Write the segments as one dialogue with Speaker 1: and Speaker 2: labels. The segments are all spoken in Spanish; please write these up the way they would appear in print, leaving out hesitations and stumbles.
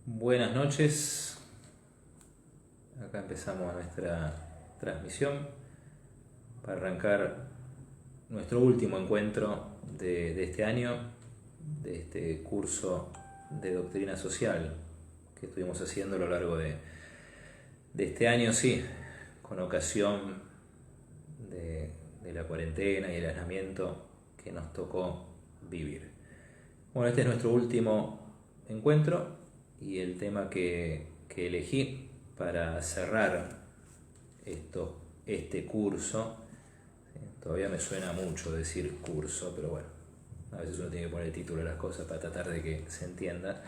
Speaker 1: Buenas noches, acá empezamos nuestra transmisión para arrancar nuestro último encuentro de este año, de este curso de doctrina social que estuvimos haciendo a lo largo de este año, sí, con ocasión de la cuarentena y el aislamiento que nos tocó vivir. Bueno, este es nuestro último encuentro y el tema que elegí para cerrar este curso, ¿sí? Todavía me suena mucho decir curso, pero bueno, a veces uno tiene que poner el título de las cosas para tratar de que se entienda.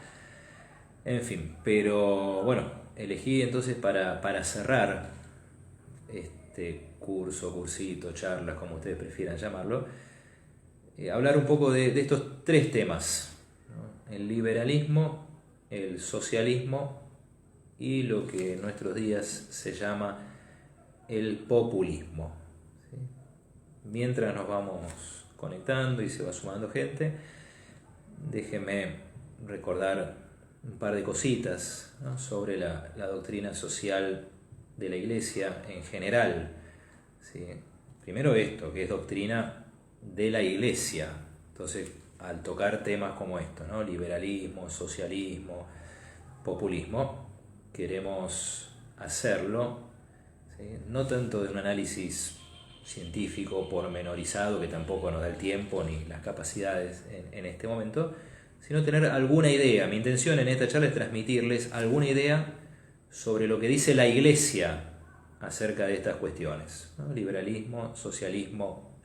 Speaker 1: En fin, pero bueno, elegí entonces para cerrar este curso, cursito, charlas, como ustedes prefieran llamarlo, hablar un poco de estos tres temas, ¿no? El liberalismo, el socialismo y lo que en nuestros días se llama el populismo, ¿sí? Mientras nos vamos conectando y se va sumando gente, déjenme recordar un par de cositas, ¿no? Sobre la doctrina social de la Iglesia en general, ¿sí? Primero esto, que es doctrina de la Iglesia. Entonces, al tocar temas como esto, ¿no? Liberalismo, socialismo, populismo, queremos hacerlo, ¿sí? No tanto de un análisis científico pormenorizado, que tampoco nos da el tiempo ni las capacidades en este momento, sino tener alguna idea. Mi intención en esta charla es transmitirles alguna idea sobre lo que dice la Iglesia acerca de estas cuestiones, ¿no? Liberalismo, socialismo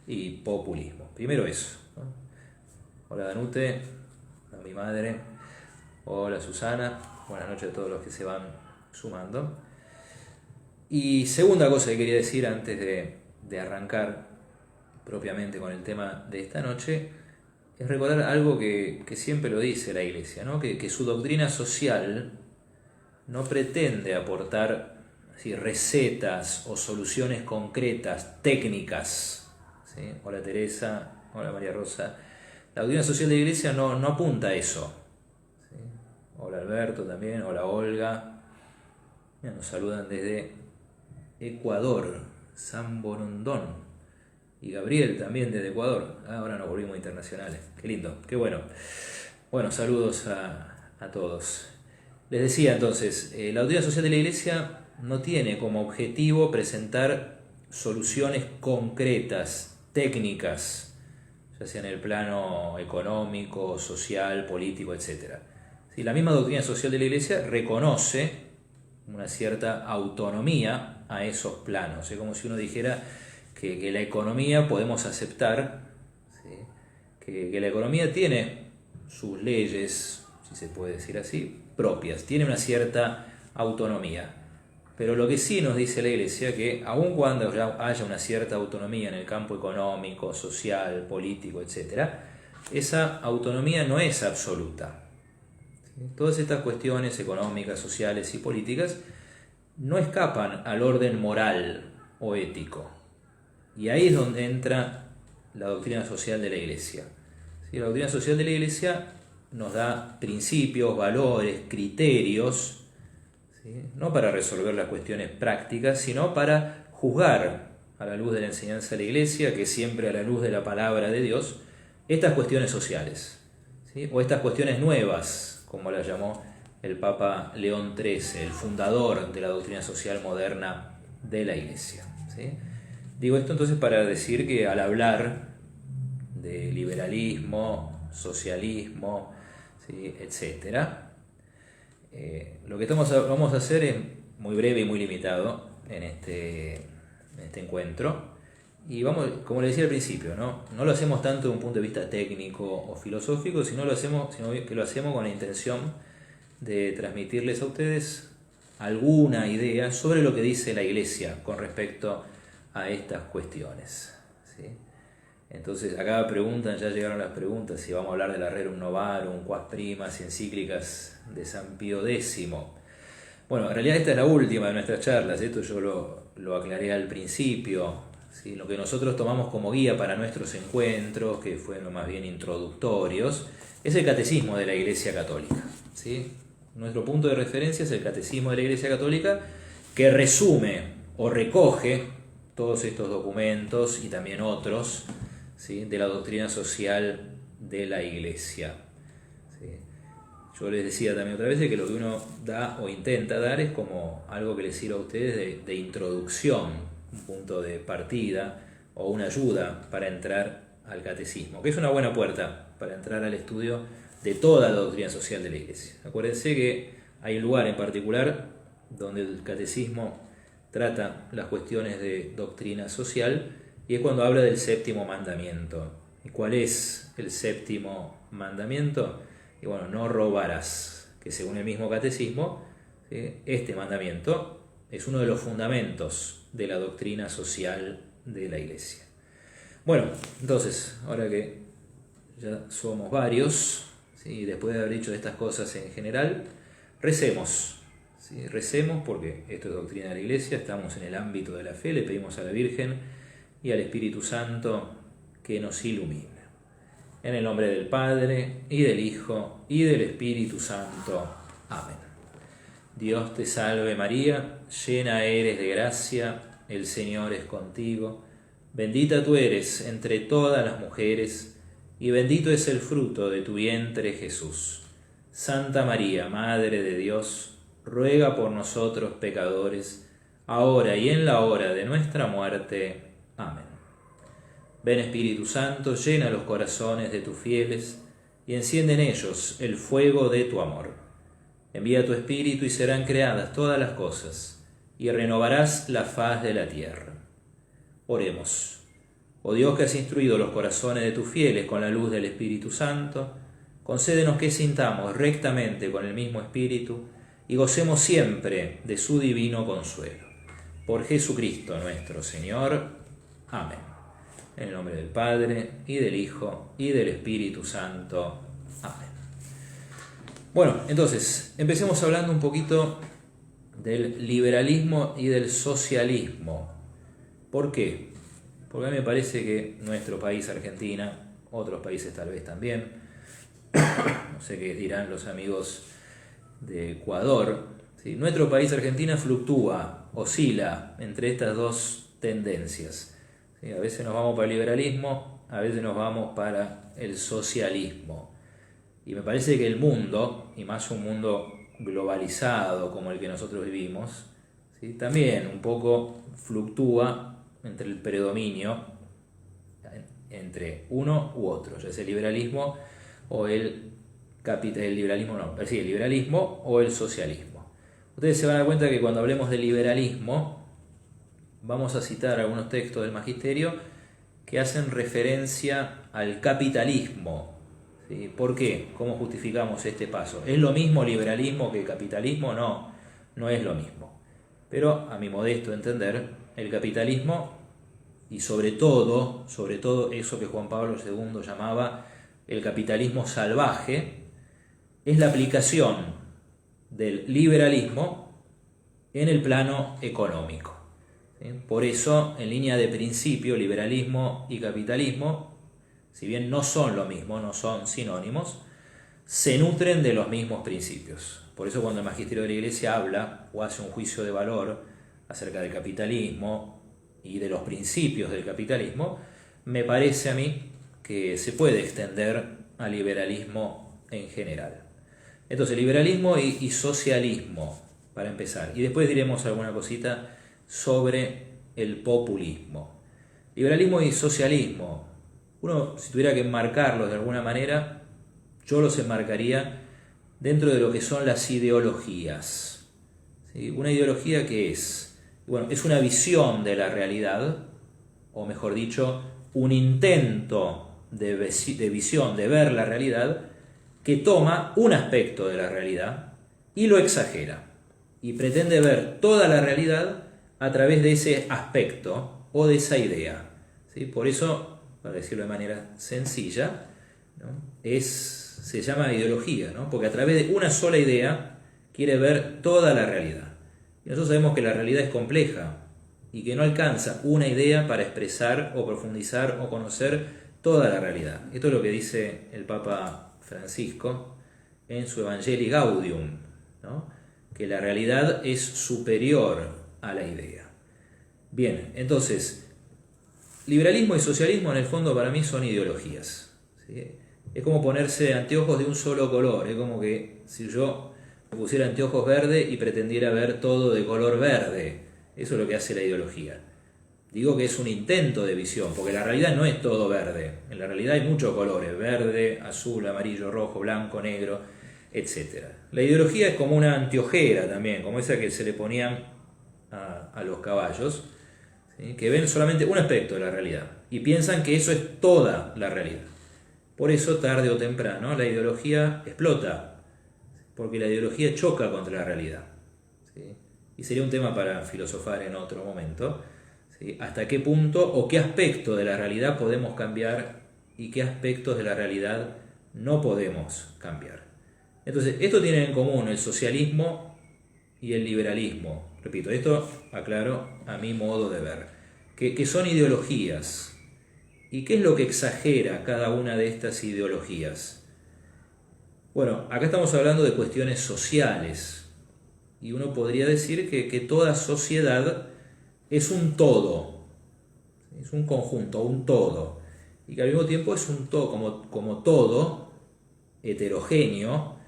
Speaker 1: y populismo. Primero eso, ¿no? Hola Danute, hola mi madre, hola Susana, buenas noches a todos los que se van sumando. Y segunda cosa que quería decir antes de arrancar propiamente con el tema de esta noche, es recordar algo que siempre lo dice la Iglesia, ¿no? Que su doctrina social no pretende aportar así, recetas o soluciones concretas, técnicas, ¿sí? Hola Teresa, hola María Rosa. La doctrina social de la Iglesia no apunta a eso, ¿sí? Hola Alberto también, hola Olga. Mira, nos saludan desde Ecuador, San Borondón. Y Gabriel también desde Ecuador. Ahora nos volvimos internacionales. Qué lindo, qué bueno. Bueno, saludos a todos. Les decía entonces, la doctrina social de la Iglesia no tiene como objetivo presentar soluciones concretas, técnicas, ya sea en el plano económico, social, político, etc. ¿Sí? La misma doctrina social de la Iglesia reconoce una cierta autonomía a esos planos. Es como si uno dijera que la economía podemos aceptar, ¿sí? que la economía tiene sus leyes, si se puede decir así, propias, tiene una cierta autonomía. Pero lo que sí nos dice la Iglesia, que aun cuando haya una cierta autonomía en el campo económico, social, político, etc., esa autonomía no es absoluta. ¿Sí? Todas estas cuestiones económicas, sociales y políticas no escapan al orden moral o ético. Y ahí es donde entra la doctrina social de la Iglesia. ¿Sí? La doctrina social de la Iglesia nos da principios, valores, criterios, ¿sí? No para resolver las cuestiones prácticas, sino para juzgar a la luz de la enseñanza de la Iglesia, que es siempre a la luz de la palabra de Dios, estas cuestiones sociales, ¿sí? O estas cuestiones nuevas, como las llamó el Papa León XIII, el fundador de la doctrina social moderna de la Iglesia, ¿sí? Digo esto entonces para decir que al hablar de liberalismo, socialismo, ¿sí? Etcétera, lo que vamos a hacer es muy breve y muy limitado en este encuentro. Y vamos, como le decía al principio, no lo hacemos tanto de un punto de vista técnico o filosófico, sino que lo hacemos con la intención de transmitirles a ustedes alguna idea sobre lo que dice la Iglesia con respecto a estas cuestiones, ¿sí? Entonces acá ya llegaron las preguntas, si vamos a hablar de la Rerum Novarum, Quas Primas, encíclicas de San Pío X. Bueno, en realidad esta es la última de nuestras charlas, esto yo lo aclaré al principio, ¿sí? Lo que nosotros tomamos como guía para nuestros encuentros, que fueron más bien introductorios, es el Catecismo de la Iglesia Católica, ¿sí? Nuestro punto de referencia es el Catecismo de la Iglesia Católica, que resume o recoge todos estos documentos y también otros, ¿sí?, de la doctrina social de la Iglesia. ¿Sí? Yo les decía también otra vez que lo que uno da o intenta dar es como algo que les sirva a ustedes de introducción, un punto de partida o una ayuda para entrar al catecismo, que es una buena puerta para entrar al estudio de toda la doctrina social de la Iglesia. Acuérdense que hay un lugar en particular donde el catecismo trata las cuestiones de doctrina social y es cuando habla del séptimo mandamiento. ¿Y cuál es el séptimo mandamiento? Y bueno, no robarás, que según el mismo catecismo, ¿sí?, este mandamiento es uno de los fundamentos de la doctrina social de la Iglesia. Bueno, entonces, ahora que ya somos varios, ¿sí?, después de haber dicho estas cosas en general, recemos. ¿Sí? Recemos porque esto es doctrina de la Iglesia, estamos en el ámbito de la fe, le pedimos a la Virgen y al Espíritu Santo que nos ilumine. En el nombre del Padre, y del Hijo, y del Espíritu Santo. Amén. Dios te salve María, llena eres de gracia, el Señor es contigo. Bendita tú eres entre todas las mujeres, y bendito es el fruto de tu vientre Jesús. Santa María, Madre de Dios, ruega por nosotros pecadores, ahora y en la hora de nuestra muerte. Amén. Ven Espíritu Santo, llena los corazones de tus fieles, y enciende en ellos el fuego de tu amor. Envía tu Espíritu y serán creadas todas las cosas, y renovarás la faz de la tierra. Oremos. Oh Dios, que has instruido los corazones de tus fieles con la luz del Espíritu Santo, concédenos que sintamos rectamente con el mismo Espíritu y gocemos siempre de su divino consuelo. Por Jesucristo nuestro Señor. Amén. En el nombre del Padre, y del Hijo, y del Espíritu Santo. Amén. Bueno, entonces, empecemos hablando un poquito del liberalismo y del socialismo. ¿Por qué? Porque a mí me parece que nuestro país, Argentina, otros países tal vez también, no sé qué dirán los amigos de Ecuador, ¿sí?, nuestro país, Argentina, fluctúa, oscila entre estas dos tendencias. ¿Sí? A veces nos vamos para el liberalismo, a veces nos vamos para el socialismo. Y me parece que el mundo, y más un mundo globalizado como el que nosotros vivimos, ¿sí?, también un poco fluctúa entre el predominio entre uno u otro, ya sea el liberalismo o el liberalismo o el socialismo. Ustedes se van a dar cuenta que cuando hablemos de liberalismo vamos a citar algunos textos del Magisterio que hacen referencia al capitalismo. ¿Sí? ¿Por qué? ¿Cómo justificamos este paso? ¿Es lo mismo liberalismo que capitalismo? No, no es lo mismo. Pero a mi modesto entender, el capitalismo, y sobre todo eso que Juan Pablo II llamaba el capitalismo salvaje, es la aplicación del liberalismo en el plano económico. ¿Sí? Por eso, en línea de principio, liberalismo y capitalismo, si bien no son lo mismo, no son sinónimos, se nutren de los mismos principios. Por eso cuando el Magisterio de la Iglesia habla o hace un juicio de valor acerca del capitalismo y de los principios del capitalismo, me parece a mí que se puede extender al liberalismo en general. Entonces, liberalismo y socialismo, para empezar. Y después diremos alguna cosita sobre el populismo. Liberalismo y socialismo. Uno, si tuviera que enmarcarlos de alguna manera, yo los enmarcaría dentro de lo que son las ideologías. ¿Sí? Una ideología que es, bueno, es una visión de la realidad, o mejor dicho, un intento de visión, de ver la realidad, que toma un aspecto de la realidad y lo exagera, y pretende ver toda la realidad a través de ese aspecto o de esa idea. ¿Sí? Por eso, para decirlo de manera sencilla, ¿no?, se llama ideología, ¿no?, porque a través de una sola idea quiere ver toda la realidad. Y nosotros sabemos que la realidad es compleja y que no alcanza una idea para expresar o profundizar o conocer toda la realidad. Esto es lo que dice el Papa Francisco en su Evangelii Gaudium, ¿no? Que la realidad es superior a la idea. Bien, entonces, liberalismo y socialismo en el fondo para mí son ideologías, ¿sí? Es como ponerse anteojos de un solo color, es como que si yo me pusiera anteojos verdes y pretendiera ver todo de color verde, eso es lo que hace la ideología. Digo que es un intento de visión, porque la realidad no es todo verde, en la realidad hay muchos colores, verde, azul, amarillo, rojo, blanco, negro, etc. La ideología es como una anteojera también, como esa que se le ponían a los caballos, ¿sí? Que ven solamente un aspecto de la realidad y piensan que eso es toda la realidad. Por eso, tarde o temprano, la ideología explota, porque la ideología choca contra la realidad, ¿sí? Y sería un tema para filosofar en otro momento, ¿sí? Hasta qué punto o qué aspecto de la realidad podemos cambiar y qué aspectos de la realidad no podemos cambiar. Entonces, esto tiene en común el socialismo y el liberalismo. Repito, esto aclaro a mi modo de ver, que son ideologías. ¿Y qué es lo que exagera cada una de estas ideologías? Bueno, acá estamos hablando de cuestiones sociales y uno podría decir que toda sociedad es un todo, es un conjunto, un todo, y que al mismo tiempo es un todo, como todo heterogéneo,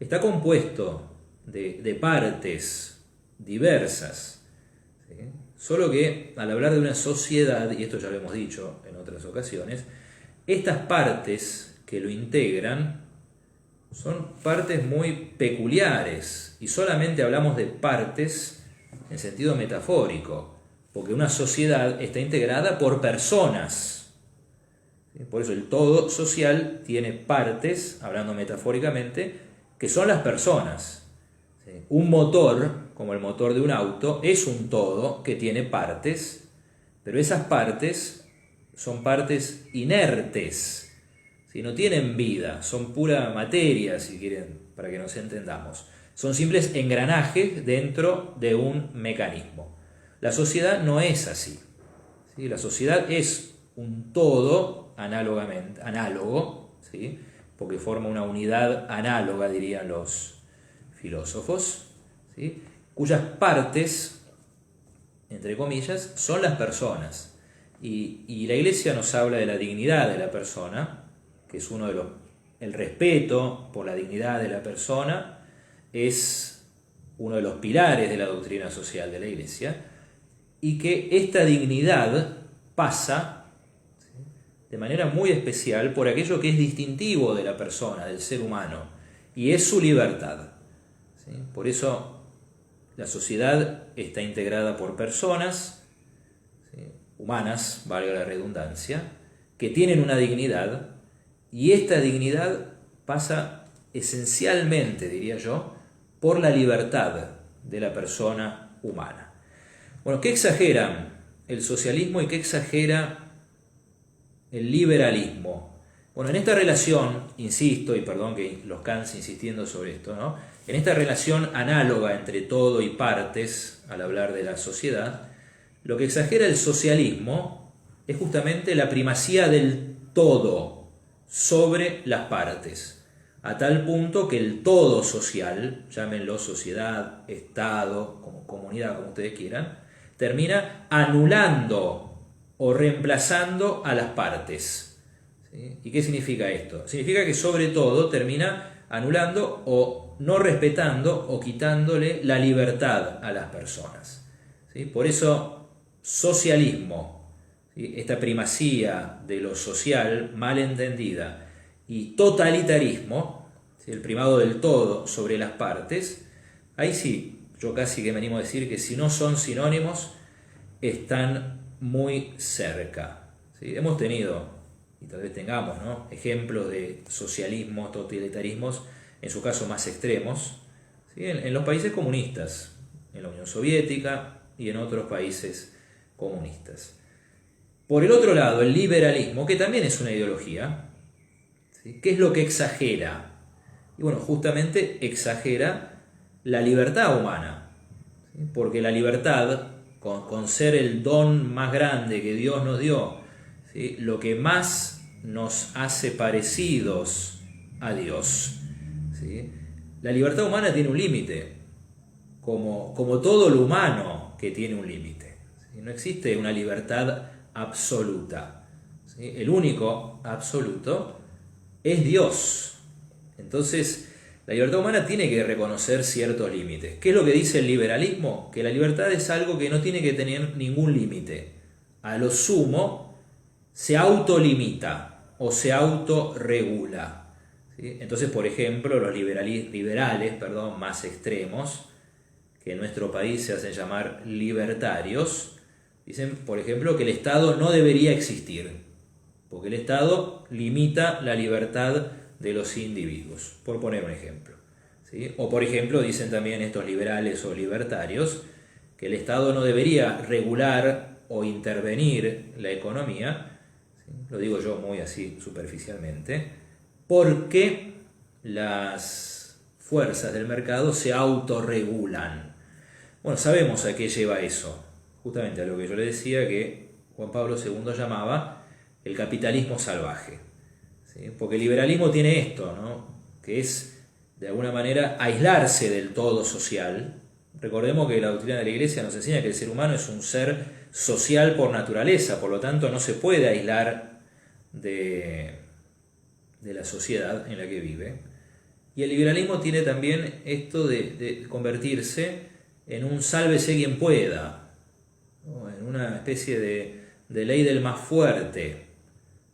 Speaker 1: está compuesto de partes diversas, ¿sí? Solo que al hablar de una sociedad, y esto ya lo hemos dicho en otras ocasiones, estas partes que lo integran son partes muy peculiares y solamente hablamos de partes en sentido metafórico, porque una sociedad está integrada por personas. Por eso el todo social tiene partes, hablando metafóricamente, que son las personas. Un motor, como el motor de un auto, es un todo que tiene partes, pero esas partes son partes inertes, ¿sí? No tienen vida, son pura materia, si quieren, para que nos entendamos. Son simples engranajes dentro de un mecanismo. La sociedad no es así, ¿sí? La sociedad es un todo análogo, ¿sí? Porque forma una unidad análoga, dirían los filósofos, ¿sí? Cuyas partes, entre comillas, son las personas. Y la Iglesia nos habla de la dignidad de la persona, que es uno de los... El respeto por la dignidad de la persona es uno de los pilares de la doctrina social de la Iglesia, y que esta dignidad pasa, ¿sí?, de manera muy especial por aquello que es distintivo de la persona, del ser humano, y es su libertad. ¿Sí? Por eso la sociedad está integrada por personas, ¿sí?, humanas, valga la redundancia, que tienen una dignidad, y esta dignidad pasa esencialmente, diría yo, por la libertad de la persona humana. Bueno, ¿qué exageran el socialismo y qué exagera el liberalismo? Bueno, en esta relación, insisto, y perdón que los canse insistiendo sobre esto, ¿no?, en esta relación análoga entre todo y partes, al hablar de la sociedad, lo que exagera el socialismo es justamente la primacía del todo sobre las partes, a tal punto que el todo social, llámenlo sociedad, Estado, como comunidad, como ustedes quieran, termina anulando o reemplazando a las partes. ¿Sí? ¿Y qué significa esto? Significa que sobre todo termina anulando o no respetando o quitándole la libertad a las personas. ¿Sí? Por eso, socialismo, ¿sí?, esta primacía de lo social mal entendida, y totalitarismo, ¿sí?, el primado del todo sobre las partes, ahí sí, yo casi que me animo a decir que si no son sinónimos, están muy cerca. ¿Sí? Hemos tenido, y tal vez tengamos, ¿no?, ejemplos de socialismos, totalitarismos, en su caso más extremos, ¿sí?, en los países comunistas, en la Unión Soviética y en otros países comunistas. Por el otro lado, el liberalismo, que también es una ideología, ¿sí?, ¿qué es lo que exagera? Y bueno, justamente exagera la libertad humana, ¿sí?, porque la libertad, con ser el don más grande que Dios nos dio, ¿sí?, lo que más nos hace parecidos a Dios, ¿sí?, la libertad humana tiene un límite, como todo lo humano que tiene un límite. ¿Sí? No existe una libertad absoluta. ¿Sí? El único absoluto es Dios. Entonces, la libertad humana tiene que reconocer ciertos límites. ¿Qué es lo que dice el liberalismo? Que la libertad es algo que no tiene que tener ningún límite. A lo sumo, se autolimita o se autorregula. ¿Sí? Entonces, por ejemplo, los liberales más extremos, que en nuestro país se hacen llamar libertarios, dicen, por ejemplo, que el Estado no debería existir, porque el Estado limita la libertad de los individuos, por poner un ejemplo. ¿Sí? O, por ejemplo, dicen también estos liberales o libertarios que el Estado no debería regular o intervenir la economía, ¿sí? Lo digo yo muy así superficialmente, porque las fuerzas del mercado se autorregulan. Bueno, sabemos a qué lleva eso, justamente a lo que yo le decía que Juan Pablo II llamaba el capitalismo salvaje. ¿Sí? Porque el liberalismo tiene esto, ¿no? Que es, de alguna manera, aislarse del todo social. Recordemos que la doctrina de la Iglesia nos enseña que el ser humano es un ser social por naturaleza, por lo tanto no se puede aislar de la sociedad en la que vive. Y el liberalismo tiene también esto de convertirse en un sálvese quien pueda, ¿no? En una especie de ley del más fuerte,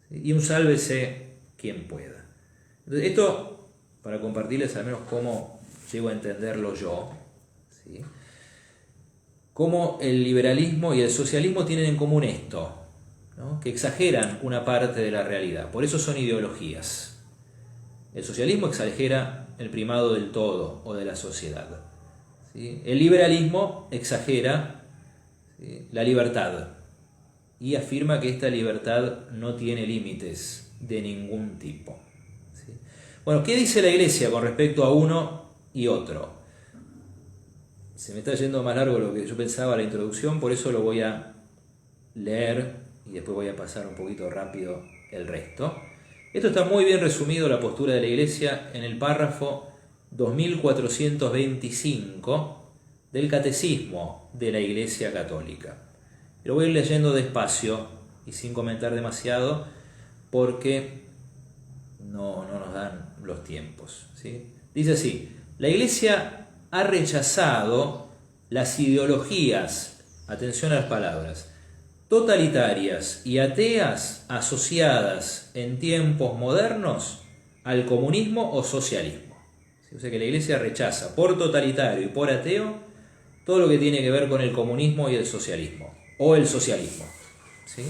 Speaker 1: ¿sí? Y un sálvese quien pueda. Entonces, esto, para compartirles al menos cómo llego a entenderlo yo, ¿sí? Cómo el liberalismo y el socialismo tienen en común esto, ¿no? Que exageran una parte de la realidad, por eso son ideologías. El socialismo exagera el primado del todo o de la sociedad, ¿sí? El liberalismo exagera, ¿sí?, la libertad y afirma que esta libertad no tiene límites de ningún tipo, ¿sí? Bueno, ¿qué dice la Iglesia con respecto a uno y otro? Se me está yendo más largo de lo que yo pensaba la introducción, por eso lo voy a leer y después voy a pasar un poquito rápido el resto. Esto está muy bien resumido, la postura de la Iglesia, en el párrafo 2425 del Catecismo de la Iglesia Católica. Lo voy a ir leyendo despacio y sin comentar demasiado porque no nos dan los tiempos, ¿sí? Dice así: la Iglesia ha rechazado las ideologías, atención a las palabras, totalitarias y ateas asociadas en tiempos modernos al comunismo o socialismo. O sea que la Iglesia rechaza por totalitario y por ateo todo lo que tiene que ver con el comunismo y el socialismo, o el socialismo, ¿sí?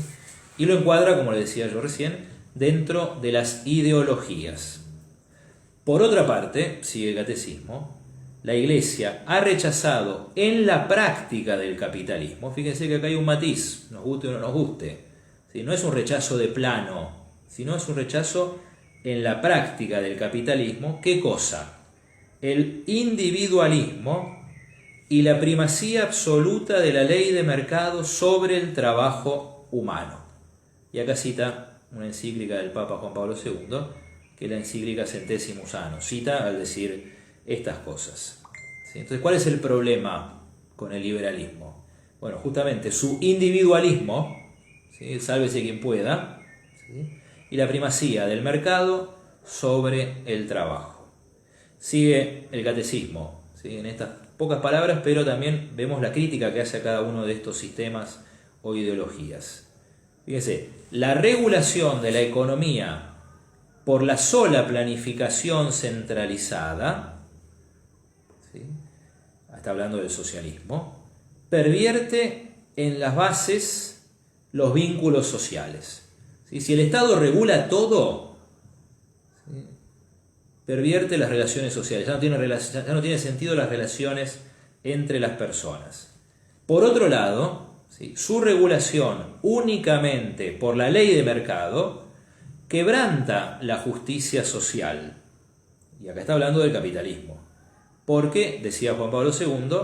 Speaker 1: Y lo encuadra, como le decía yo recién, dentro de las ideologías. Por otra parte, sigue el Catecismo, la Iglesia ha rechazado en la práctica del capitalismo, fíjense que acá hay un matiz, nos guste o no nos guste, ¿sí? No es un rechazo de plano, sino es un rechazo en la práctica del capitalismo. ¿Qué cosa? El individualismo y la primacía absoluta de la ley de mercado sobre el trabajo humano. Y acá cita una encíclica del Papa Juan Pablo II, que es la encíclica Centesimus Annus, cita al decir estas cosas, ¿sí? Entonces, ¿cuál es el problema con el liberalismo? Bueno, justamente su individualismo, ¿sí?, sálvese quien pueda, ¿sí?, y la primacía del mercado sobre el trabajo. Sigue el Catecismo, ¿sí?, en estas pocas palabras, pero también vemos la crítica que hace a cada uno de estos sistemas o ideologías. Fíjense, la regulación de la economía por la sola planificación centralizada, ¿sí?, está hablando del socialismo, pervierte en las bases los vínculos sociales. ¿Sí? Si el Estado regula todo, ¿sí?, pervierte las relaciones sociales, ya no tiene sentido las relaciones entre las personas. Por otro lado, ¿sí?, su regulación únicamente por la ley de mercado quebranta la justicia social. Y acá está hablando del capitalismo. Porque, decía Juan Pablo II,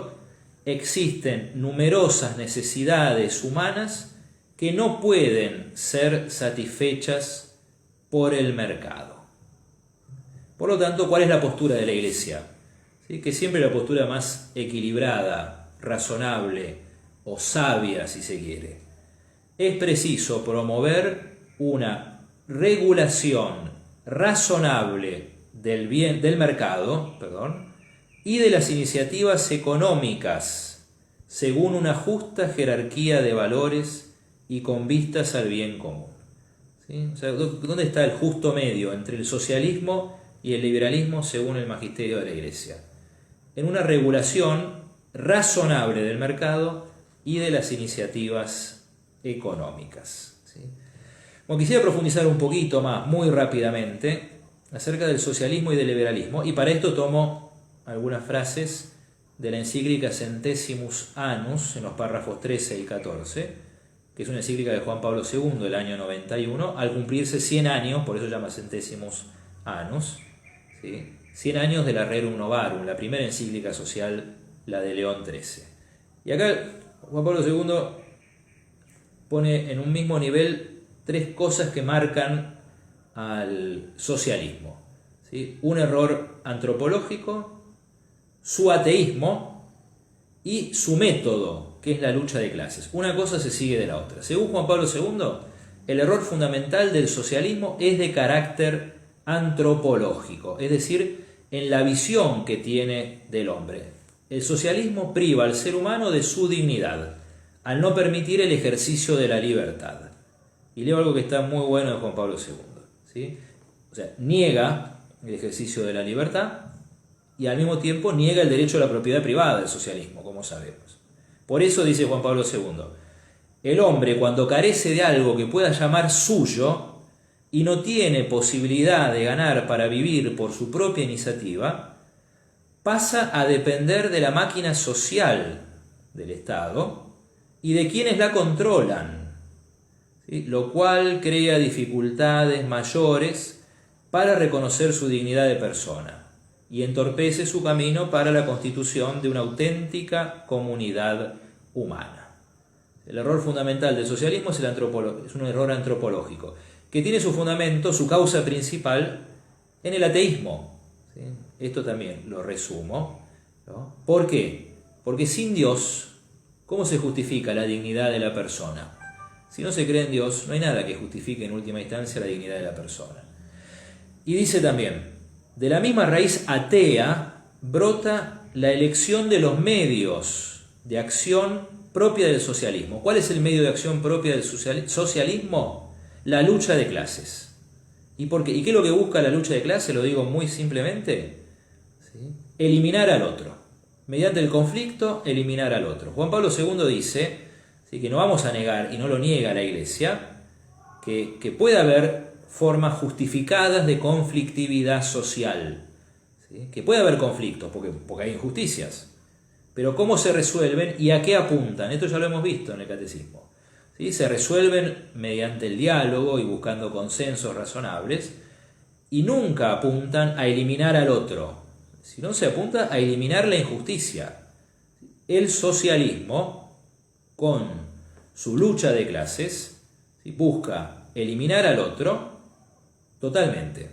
Speaker 1: existen numerosas necesidades humanas que no pueden ser satisfechas por el mercado. Por lo tanto, ¿cuál es la postura de la Iglesia? ¿sí? Que siempre la postura más equilibrada, razonable o sabia, si se quiere. Es preciso promover una regulación razonable del mercado, y de las iniciativas económicas, según una justa jerarquía de valores y con vistas al bien común. ¿Sí? O sea, ¿dónde está el justo medio entre el socialismo y el liberalismo según el magisterio de la Iglesia? En una regulación razonable del mercado y de las iniciativas económicas. ¿Sí? Bueno, quisiera profundizar un poquito más, muy rápidamente, acerca del socialismo y del liberalismo, y para esto tomo algunas frases de la encíclica Centesimus Annus, en los párrafos 13 y 14, que es una encíclica de Juan Pablo II del año 91, al cumplirse 100 años, por eso se llama Centesimus Annus, ¿sí? 100 años de la Rerum Novarum, la primera encíclica social, la de León XIII. Y acá Juan Pablo II pone en un mismo nivel tres cosas que marcan al socialismo, ¿sí? Un error antropológico, su ateísmo y su método, que es la lucha de clases. Una cosa se sigue de la otra. Según Juan Pablo II, el error fundamental del socialismo es de carácter antropológico, es decir, en la visión que tiene del hombre. El socialismo priva al ser humano de su dignidad, al no permitir el ejercicio de la libertad. Y leo algo que está muy bueno de Juan Pablo II. ¿Sí? O sea, niega el ejercicio de la libertad y al mismo tiempo niega el derecho a la propiedad privada del socialismo, como sabemos. Por eso dice Juan Pablo II, el hombre cuando carece de algo que pueda llamar suyo y no tiene posibilidad de ganar para vivir por su propia iniciativa, pasa a depender de la máquina social del Estado y de quienes la controlan, ¿sí? Lo cual crea dificultades mayores para reconocer su dignidad de persona y entorpece su camino para la constitución de una auténtica comunidad humana. El error fundamental del socialismo es un error antropológico, que tiene su fundamento, su causa principal, en el ateísmo. ¿Sí? Esto también lo resumo, ¿no? ¿Por qué? Porque sin Dios, ¿cómo se justifica la dignidad de la persona? Si no se cree en Dios, no hay nada que justifique en última instancia la dignidad de la persona. Y dice también, de la misma raíz atea brota la elección de los medios de acción propia del socialismo. ¿Cuál es el medio de acción propia del socialismo? La lucha de clases. ¿Y por qué? ¿Y qué es lo que busca la lucha de clases? Lo digo muy simplemente. ¿Sí? Eliminar al otro. Mediante el conflicto, eliminar al otro. Juan Pablo II dice, ¿sí?, que no vamos a negar, y no lo niega la Iglesia, que puede haber formas justificadas de conflictividad social. ¿Sí? Que puede haber conflictos, porque hay injusticias. Pero ¿cómo se resuelven y a qué apuntan? Esto ya lo hemos visto en el Catecismo. ¿Sí? Se resuelven mediante el diálogo y buscando consensos razonables y nunca apuntan a eliminar al otro, sino se apunta a eliminar la injusticia. El socialismo, con su lucha de clases, ¿sí?, busca eliminar al otro totalmente,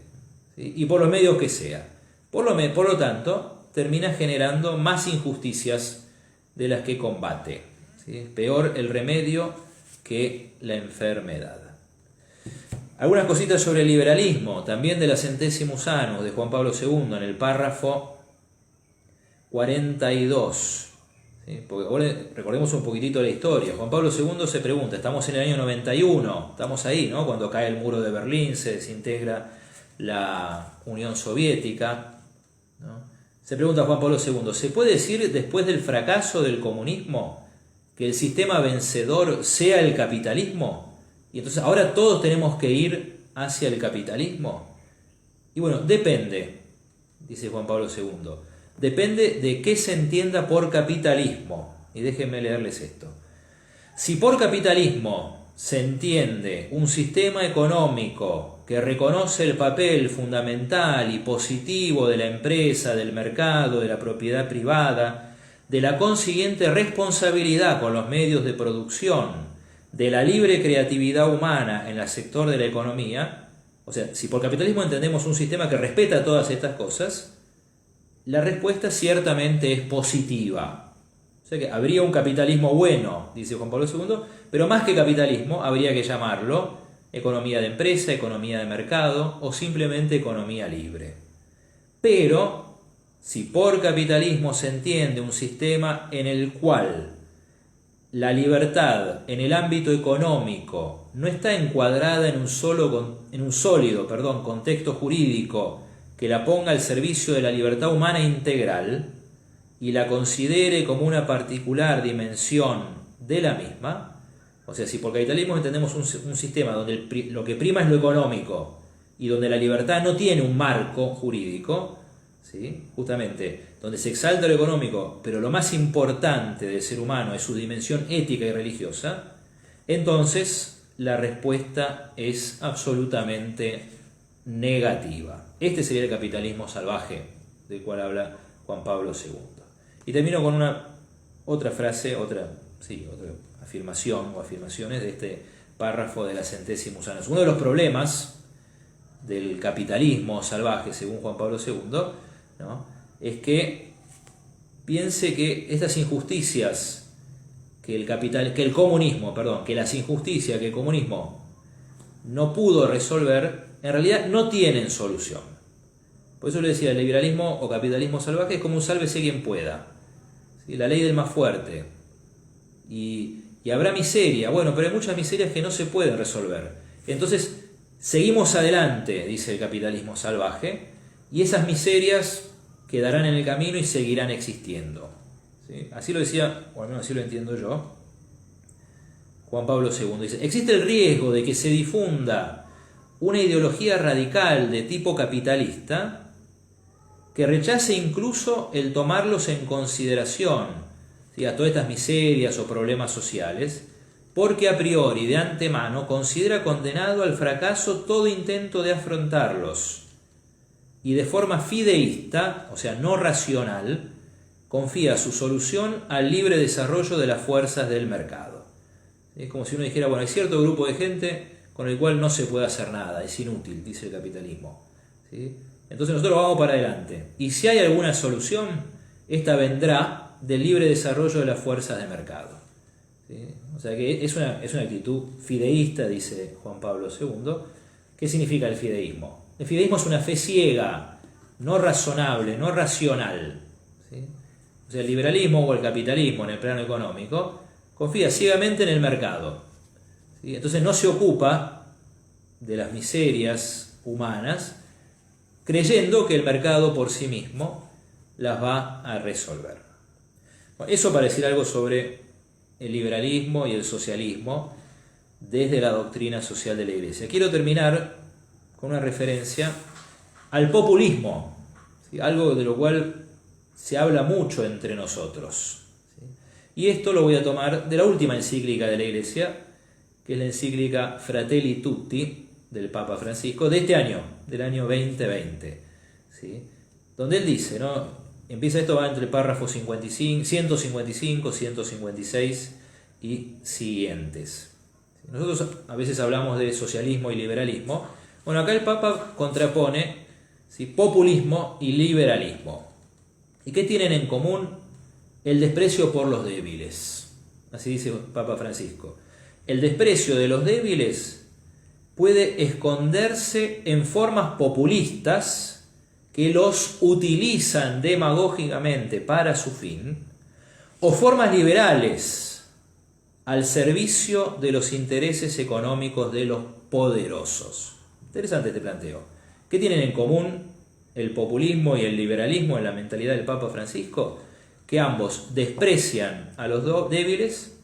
Speaker 1: ¿sí?, y por los medios que sea. Por lo tanto, termina generando más injusticias de las que combate. ¿Sí? Peor el remedio que la enfermedad. Algunas cositas sobre el liberalismo, también de la Centesimus Annus de Juan Pablo II, en el párrafo 42. ¿Sí? Porque ahora recordemos un poquitito la historia. Juan Pablo II se pregunta, estamos en el año 91, estamos ahí, ¿no?, cuando cae el muro de Berlín, se desintegra la Unión Soviética, ¿no? Se pregunta Juan Pablo II, ¿se puede decir después del fracaso del comunismo que el sistema vencedor sea el capitalismo? Y entonces ahora todos tenemos que ir hacia el capitalismo. Y bueno, depende, dice Juan Pablo II, depende de qué se entienda por capitalismo. Y déjenme leerles esto. Si por capitalismo se entiende un sistema económico que reconoce el papel fundamental y positivo de la empresa, del mercado, de la propiedad privada, de la consiguiente responsabilidad con los medios de producción, de la libre creatividad humana en el sector de la economía, o sea, si por capitalismo entendemos un sistema que respeta todas estas cosas, la respuesta ciertamente es positiva. O sea que habría un capitalismo bueno, dice Juan Pablo II, pero más que capitalismo habría que llamarlo economía de empresa, economía de mercado o simplemente economía libre. Pero si por capitalismo se entiende un sistema en el cual la libertad en el ámbito económico no está encuadrada en un sólido contexto jurídico que la ponga al servicio de la libertad humana integral y la considere como una particular dimensión de la misma, o sea, si por capitalismo entendemos un sistema donde lo que prima es lo económico y donde la libertad no tiene un marco jurídico, ¿sí? Justamente donde se exalta lo económico, pero lo más importante del ser humano es su dimensión ética y religiosa, entonces la respuesta es absolutamente negativa. Este sería el capitalismo salvaje del cual habla Juan Pablo II. Y termino con otra frase, otra afirmación o afirmaciones de este párrafo de la Centesimus Annus. Uno de los problemas del capitalismo salvaje, según Juan Pablo II, ¿no?, es que piense que estas injusticias que el comunismo no pudo resolver, en realidad no tienen solución. Por eso le decía, el liberalismo o capitalismo salvaje es como un sálvese quien pueda, ¿sí? La ley del más fuerte. Y habrá miseria, bueno, pero hay muchas miserias que no se pueden resolver. Entonces, seguimos adelante, dice el capitalismo salvaje, y esas miserias quedarán en el camino y seguirán existiendo, ¿sí? Así lo decía, o al menos así lo entiendo yo, Juan Pablo II. Dice, existe el riesgo de que se difunda una ideología radical de tipo capitalista que rechace incluso el tomarlos en consideración, ¿sí?, a todas estas miserias o problemas sociales, porque a priori, de antemano, considera condenado al fracaso todo intento de afrontarlos y de forma fideísta, o sea, no racional, confía su solución al libre desarrollo de las fuerzas del mercado. Es como si uno dijera, bueno, hay cierto grupo de gente con el cual no se puede hacer nada, es inútil, dice el capitalismo, ¿sí? Entonces nosotros vamos para adelante. Y si hay alguna solución, esta vendrá del libre desarrollo de las fuerzas de mercado, ¿sí? O sea que es una actitud fideísta, dice Juan Pablo II. ¿Qué significa el fideísmo? El fideísmo es una fe ciega, no razonable, no racional, ¿sí? O sea, el liberalismo o el capitalismo en el plano económico confía ciegamente en el mercado, ¿sí? Entonces no se ocupa de las miserias humanas, creyendo que el mercado por sí mismo las va a resolver. Bueno, eso para decir algo sobre el liberalismo y el socialismo desde la doctrina social de la Iglesia. Quiero terminar con una referencia al populismo, ¿sí?, algo de lo cual se habla mucho entre nosotros, ¿sí? Y esto lo voy a tomar de la última encíclica de la Iglesia, que es la encíclica Fratelli Tutti del Papa Francisco de este año, del año 2020, ¿sí?, donde él dice, ¿no?, empieza esto, va entre párrafos 155, 156 y siguientes. Nosotros a veces hablamos de socialismo y liberalismo. Bueno, acá el Papa contrapone, ¿sí?, populismo y liberalismo. ¿Y qué tienen en común? El desprecio por los débiles. Así dice el Papa Francisco. El desprecio de los débiles puede esconderse en formas populistas que los utilizan demagógicamente para su fin, o formas liberales al servicio de los intereses económicos de los poderosos. Interesante este planteo. ¿Qué tienen en común el populismo y el liberalismo en la mentalidad del Papa Francisco? Que ambos desprecian a los débiles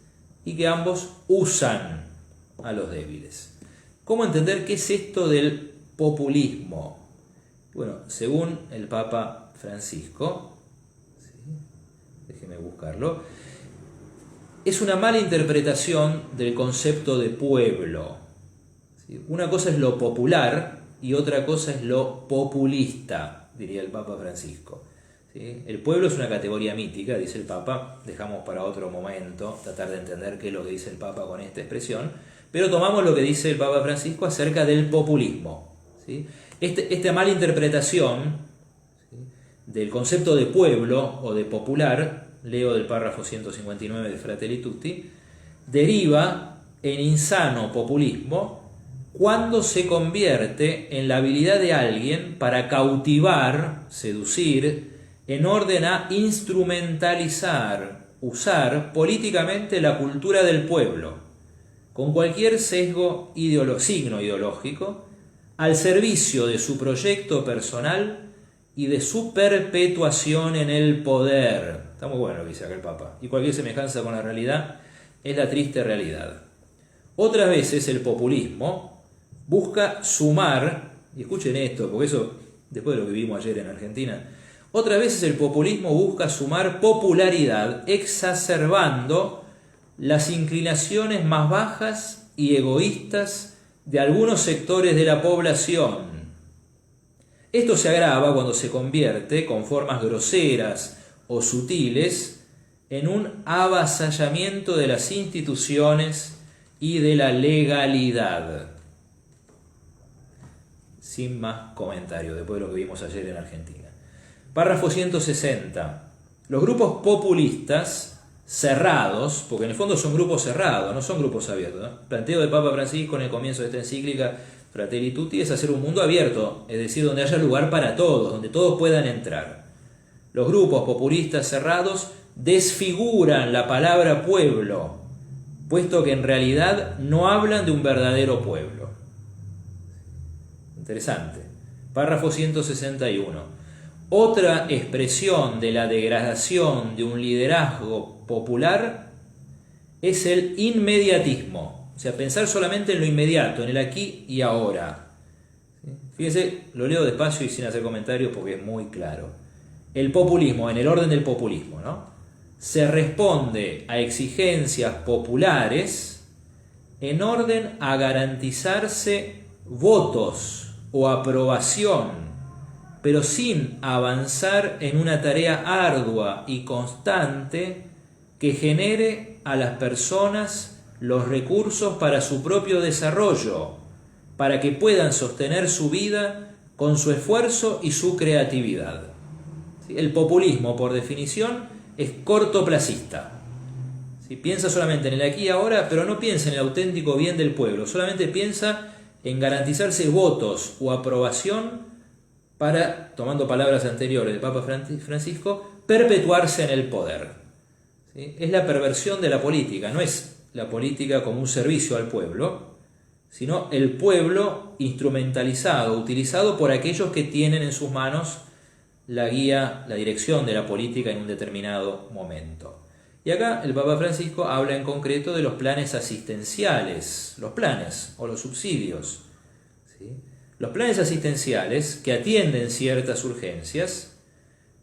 Speaker 1: y que ambos usan a los débiles. ¿Cómo entender qué es esto del populismo? Bueno, según el Papa Francisco, ¿sí?, déjeme buscarlo, es una mala interpretación del concepto de pueblo, ¿sí? Una cosa es lo popular y otra cosa es lo populista, diría el Papa Francisco, ¿sí? El pueblo es una categoría mítica, dice el Papa, dejamos para otro momento tratar de entender qué es lo que dice el Papa con esta expresión, pero tomamos lo que dice el Papa Francisco acerca del populismo, ¿sí? Esta mala interpretación, ¿sí?, del concepto de pueblo o de popular, leo del párrafo 159 de Fratelli Tutti, deriva en insano populismo cuando se convierte en la habilidad de alguien para cautivar, seducir, en orden a instrumentalizar, usar políticamente la cultura del pueblo, con cualquier signo ideológico, al servicio de su proyecto personal y de su perpetuación en el poder. Está muy bueno lo que dice acá el Papa. Y cualquier semejanza con la realidad es la triste realidad. Otras veces el populismo busca sumar, y escuchen esto, porque eso, después de lo que vimos ayer en Argentina, otras veces el populismo busca sumar popularidad, exacerbando las inclinaciones más bajas y egoístas de algunos sectores de la población. Esto se agrava cuando se convierte, con formas groseras o sutiles, en un avasallamiento de las instituciones y de la legalidad. Sin más comentarios, después de lo que vimos ayer en Argentina. Párrafo 160. Los grupos populistas cerrados, porque en el fondo son grupos cerrados, no son grupos abiertos, ¿no? El planteo del Papa Francisco en el comienzo de esta encíclica Fratelli Tutti es hacer un mundo abierto, es decir, donde haya lugar para todos, donde todos puedan entrar. Los grupos populistas cerrados desfiguran la palabra pueblo, puesto que en realidad no hablan de un verdadero pueblo. Interesante. Párrafo 161. Otra expresión de la degradación de un liderazgo popular es el inmediatismo, o sea, pensar solamente en lo inmediato, en el aquí y ahora. Fíjense, lo leo despacio y sin hacer comentarios porque es muy claro. El populismo, en el orden del populismo, ¿no? Se responde a exigencias populares en orden a garantizarse votos o aprobación, pero sin avanzar en una tarea ardua y constante que genere a las personas los recursos para su propio desarrollo, para que puedan sostener su vida con su esfuerzo y su creatividad. El populismo, por definición, es cortoplacista. Piensa solamente en el aquí y ahora, pero no piensa en el auténtico bien del pueblo, solamente piensa en garantizarse votos o aprobación para, tomando palabras anteriores del Papa Francisco, perpetuarse en el poder. ¿Sí? Es la perversión de la política, no es la política como un servicio al pueblo, sino el pueblo instrumentalizado, utilizado por aquellos que tienen en sus manos la guía, la dirección de la política en un determinado momento. Y acá el Papa Francisco habla en concreto de los planes asistenciales, los planes o los subsidios. ¿Sí? Los planes asistenciales que atienden ciertas urgencias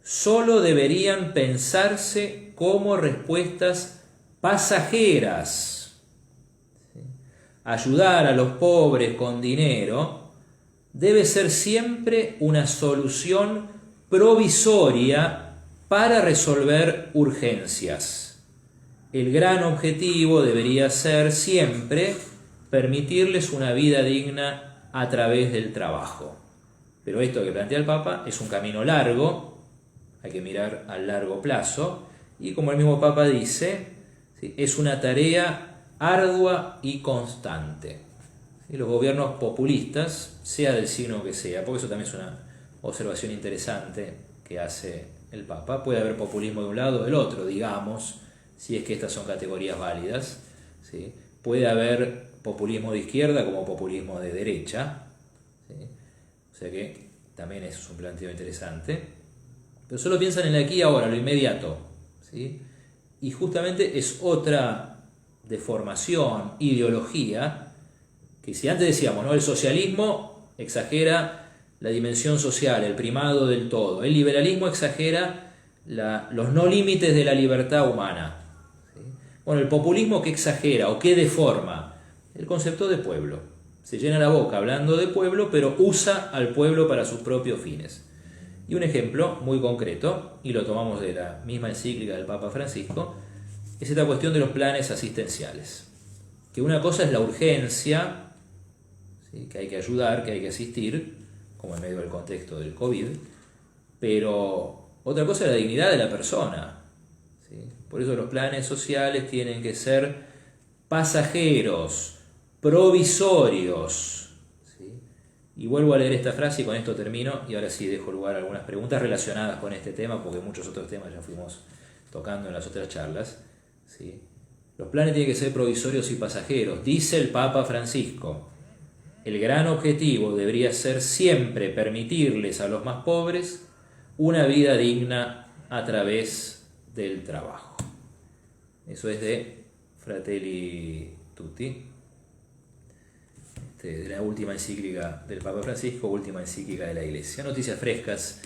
Speaker 1: solo deberían pensarse como respuestas pasajeras. ¿Sí? Ayudar a los pobres con dinero debe ser siempre una solución provisoria para resolver urgencias. El gran objetivo debería ser siempre permitirles una vida digna a través del trabajo. Pero esto que plantea el Papa es un camino largo, hay que mirar a largo plazo, y como el mismo Papa dice, ¿sí?, es una tarea ardua y constante. ¿Sí? Los gobiernos populistas, sea del signo que sea, porque eso también es una observación interesante que hace el Papa, puede haber populismo de un lado o del otro, digamos, si es que estas son categorías válidas, ¿sí? Puede haber populismo de izquierda como populismo de derecha, ¿sí? O sea que también eso es un planteo interesante, pero solo piensan en el aquí y ahora, lo inmediato, ¿sí? Y justamente es otra deformación, ideología, que si antes decíamos, ¿no?, el socialismo exagera la dimensión social, el primado del todo, el liberalismo exagera los no límites de la libertad humana, ¿sí? Bueno, el populismo, ¿qué exagera o qué deforma? El concepto de pueblo. Se llena la boca hablando de pueblo, pero usa al pueblo para sus propios fines. Y un ejemplo muy concreto, y lo tomamos de la misma encíclica del Papa Francisco, es esta cuestión de los planes asistenciales. Que una cosa es la urgencia, ¿sí?, que hay que ayudar, que hay que asistir, como en medio del contexto del COVID, pero otra cosa es la dignidad de la persona, ¿sí? Por eso los planes sociales tienen que ser pasajeros, provisorios, ¿sí? Y vuelvo a leer esta frase y con esto termino, y ahora sí dejo lugar a algunas preguntas relacionadas con este tema, porque muchos otros temas ya fuimos tocando en las otras charlas, ¿sí? Los planes tienen que ser provisorios y pasajeros. Dice el Papa Francisco: el gran objetivo debería ser siempre permitirles a los más pobres una vida digna a través del trabajo. Eso es de Fratelli Tutti, de la última encíclica del Papa Francisco, última encíclica de la Iglesia. Noticias frescas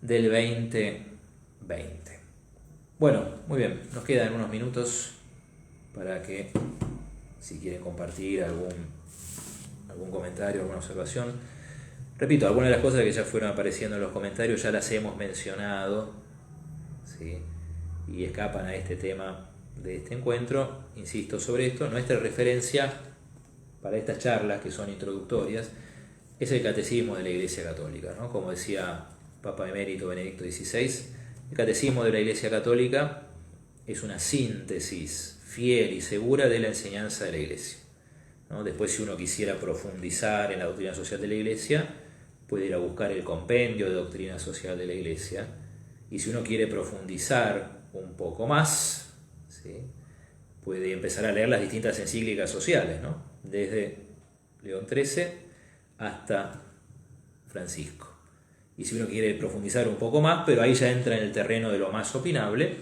Speaker 1: del 2020. Bueno, muy bien, nos quedan unos minutos para que, si quieren compartir algún comentario, alguna observación. Repito, algunas de las cosas que ya fueron apareciendo en los comentarios ya las hemos mencionado, ¿sí? Y escapan a este tema de este encuentro. Insisto sobre esto, nuestra referencia para estas charlas, que son introductorias, es el Catecismo de la Iglesia Católica, ¿no? Como decía Papa Emérito Benedicto XVI, el Catecismo de la Iglesia Católica es una síntesis fiel y segura de la enseñanza de la Iglesia, ¿no? Después, si uno quisiera profundizar en la doctrina social de la Iglesia, puede ir a buscar el compendio de doctrina social de la Iglesia, y si uno quiere profundizar un poco más, ¿sí?, puede empezar a leer las distintas encíclicas sociales, ¿no?, desde León XIII hasta Francisco. Y si uno quiere profundizar un poco más, pero ahí ya entra en el terreno de lo más opinable,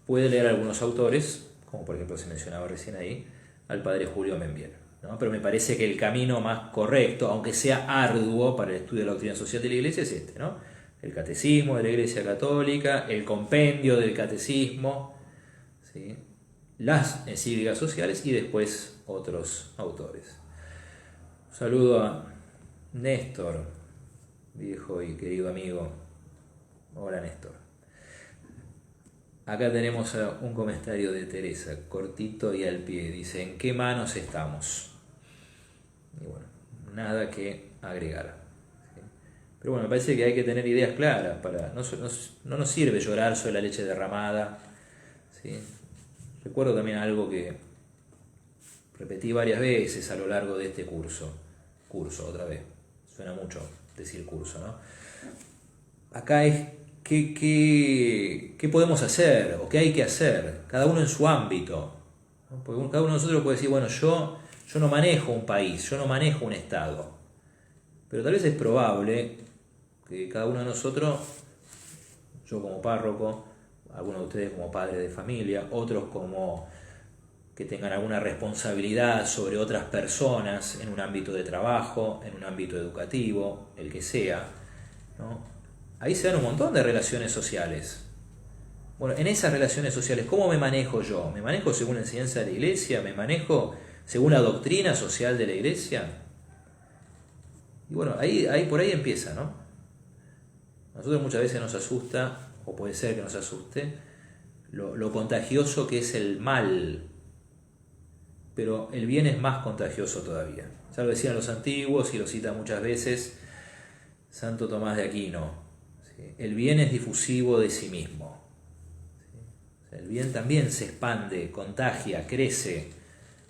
Speaker 1: puede leer algunos autores, como por ejemplo se mencionaba recién ahí, al padre Julio Membiel, ¿no? Pero me parece que el camino más correcto, aunque sea arduo para el estudio de la doctrina social de la Iglesia, es este, ¿no? El Catecismo de la Iglesia Católica, el compendio del Catecismo, ¿sí?, las encíclicas sociales y después otros autores. Un saludo a Néstor, viejo y querido amigo. Hola, Néstor. Acá tenemos un comentario de Teresa, cortito y al pie. Dice: ¿en qué manos estamos? Y bueno, nada que agregar, ¿sí? Pero bueno, me parece que hay que tener ideas claras. No nos sirve llorar sobre la leche derramada, ¿sí? Recuerdo también algo que repetí varias veces a lo largo de este curso. Otra vez. Suena mucho decir curso, ¿no? Acá es ¿qué podemos hacer o qué hay que hacer? Cada uno en su ámbito, ¿no? Porque cada uno de nosotros puede decir: bueno, yo no manejo un país, yo no manejo un estado. Pero tal vez es probable que cada uno de nosotros, yo como párroco, algunos de ustedes como padres de familia, otros como que tengan alguna responsabilidad sobre otras personas en un ámbito de trabajo, en un ámbito educativo, el que sea, ¿no? Ahí se dan un montón de relaciones sociales. Bueno, en esas relaciones sociales, ¿cómo me manejo yo? ¿Me manejo según la enseñanza de la Iglesia? ¿Me manejo según la doctrina social de la Iglesia? Y bueno, por ahí empieza, ¿no? A nosotros muchas veces nos asusta, o puede ser que nos asuste, lo contagioso que es el mal. Pero el bien es más contagioso todavía. Ya lo decían los antiguos y lo cita muchas veces Santo Tomás de Aquino, ¿sí? El bien es difusivo de sí mismo, ¿sí? O sea, el bien también se expande, contagia, crece.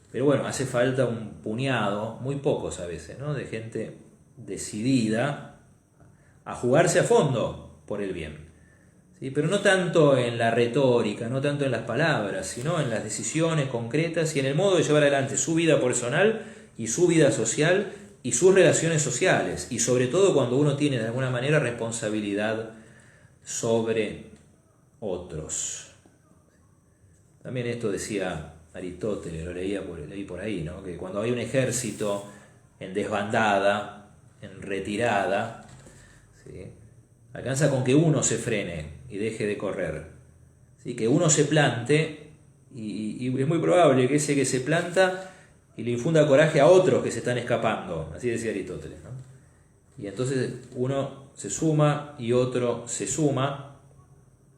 Speaker 1: Pero bueno, hace falta un puñado, muy pocos a veces, ¿no?, de gente decidida a jugarse a fondo por el bien, ¿sí? Pero no tanto en la retórica, no tanto en las palabras, sino en las decisiones concretas y en el modo de llevar adelante su vida personal y su vida social y sus relaciones sociales, y sobre todo cuando uno tiene de alguna manera responsabilidad sobre otros. También esto decía Aristóteles, lo leí por ahí, ¿no?, que cuando hay un ejército en desbandada, en retirada, ¿sí?, alcanza con que uno se frene y deje de correr, ¿sí?, que uno se plante, y es muy probable que ese que se planta y le infunda coraje a otros que se están escapando, así decía Aristóteles, ¿no? Y entonces uno se suma y otro se suma,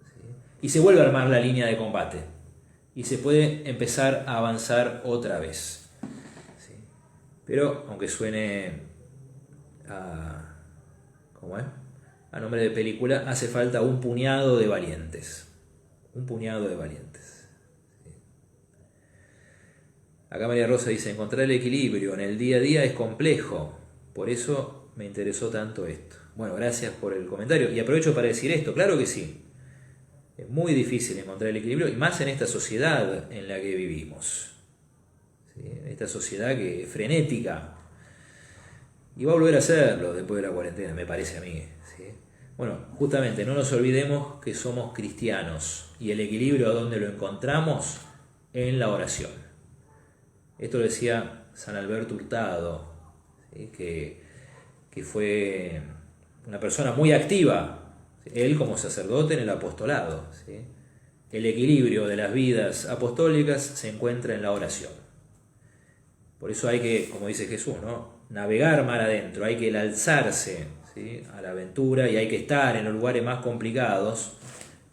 Speaker 1: ¿sí?, y se vuelve a armar la línea de combate y se puede empezar a avanzar otra vez, ¿sí? Pero aunque suene a a nombre de película, hace falta un puñado de valientes. Un puñado de valientes. Acá María Rosa dice, encontrar el equilibrio en el día a día es complejo. Por eso me interesó tanto esto. Bueno, gracias por el comentario. Y aprovecho para decir esto, claro que sí. Es muy difícil encontrar el equilibrio, y más en esta sociedad en la que vivimos. ¿Sí? Esta sociedad que es frenética. Y va a volver a hacerlo después de la cuarentena, me parece a mí. ¿Sí? Bueno, justamente no nos olvidemos que somos cristianos. Y el equilibrio, ¿a dónde lo encontramos? En la oración. Esto lo decía San Alberto Hurtado, ¿sí? que fue una persona muy activa, él como sacerdote en el apostolado. ¿Sí? El equilibrio de las vidas apostólicas se encuentra en la oración. Por eso hay que, como dice Jesús, ¿no?, navegar mar adentro, hay que alzarse, ¿sí?, a la aventura, y hay que estar en los lugares más complicados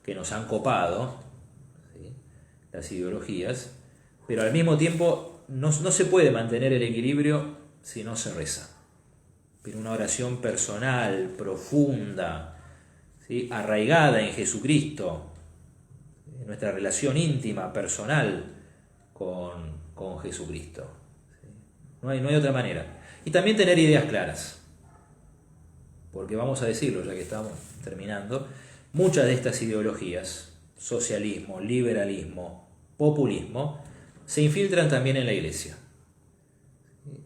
Speaker 1: que nos han copado, ¿sí?, las ideologías, pero al mismo tiempo no se puede mantener el equilibrio si no se reza. Pero una oración personal, profunda, ¿sí?, arraigada en Jesucristo, en nuestra relación íntima, personal con Jesucristo. ¿Sí? No hay otra manera. Y también tener ideas claras. Porque vamos a decirlo, ya que estamos terminando, muchas de estas ideologías, socialismo, liberalismo, populismo, se infiltran también en la iglesia.